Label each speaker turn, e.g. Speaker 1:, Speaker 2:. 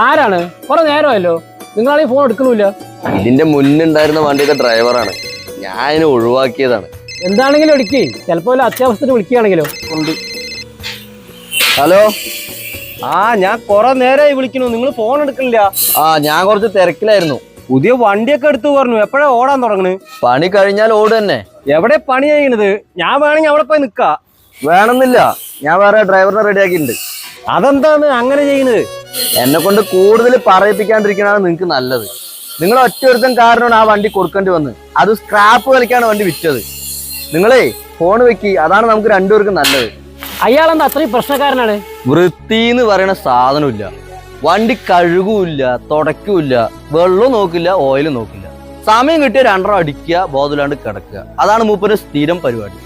Speaker 1: ആരാണ്? കുറെ നേരമല്ലോ, നിങ്ങളാണെങ്കിൽ ഫോൺ എടുക്കണില്ല.
Speaker 2: ഇതിന്റെ മുന്നുണ്ടായിരുന്ന വണ്ടിയുടെ ഡ്രൈവറാണ്, ഞാൻ അതിനെ ഒഴിവാക്കിയതാണ്.
Speaker 1: എന്താണെങ്കിലും എടുക്കേ, ചിലപ്പോ അത്യാവശ്യത്തിന് വിളിക്കുകയാണെങ്കിലോ. ഉണ്ട്.
Speaker 2: ഹലോ.
Speaker 3: ഞാൻ കുറെ നേരമായി വിളിക്കണു, നിങ്ങൾ ഫോൺ എടുക്കണില്ല.
Speaker 2: ഞാൻ കുറച്ച് തിരക്കിലായിരുന്നു.
Speaker 3: പുതിയ വണ്ടിയൊക്കെ എടുത്തു പറഞ്ഞു, എപ്പോഴാ ഓടാൻ തുടങ്ങണ്?
Speaker 2: പണി കഴിഞ്ഞാൽ ഓട് തന്നെ.
Speaker 3: എവിടെ പണി ചെയ്യണത്? ഞാൻ വേണമെങ്കിൽ അവിടെ പോയി നിക്ക.
Speaker 2: വേണമെന്നില്ല, ഞാൻ വേറെ ഡ്രൈവറിനെ റെഡിയാക്കിയിട്ടുണ്ട്.
Speaker 3: അതെന്താന്ന് അങ്ങനെ ചെയ്യണത്?
Speaker 2: എന്നെ കൊണ്ട് കൂടുതൽ പറയിപ്പിക്കാണ്ടിരിക്കണതാണ് നിങ്ങൾക്ക് നല്ലത്. നിങ്ങൾ ഒറ്റ ഒരുത്തൻ കാരണമാണ് ആ വണ്ടി കൊടുക്കേണ്ടി വന്ന്. അത് സ്ക്രാപ്പ് കളിക്കാണ് വണ്ടി വിറ്റത്. നിങ്ങളേ ഫോൺ വെക്കി, അതാണ് നമുക്ക് രണ്ടുപേർക്കും നല്ലത്.
Speaker 1: അയാളെന്താ അത്രയും പ്രശ്നക്കാരനാണ്?
Speaker 2: വൃത്തി എന്ന് പറയണ സാധനമില്ല. വണ്ടി കഴുകൂല്ല, തുടയ്ക്കൂല്ല, വെള്ളം നോക്കില്ല, ഓയിൽ നോക്കില്ല. സമയം കിട്ടിയ രണ്ടെണ്ണം അടിക്കുക, ബോധമില്ലാണ്ട് കിടക്കുക. അതാണ് മൂപ്പര് സ്ഥിരം പരിപാടി.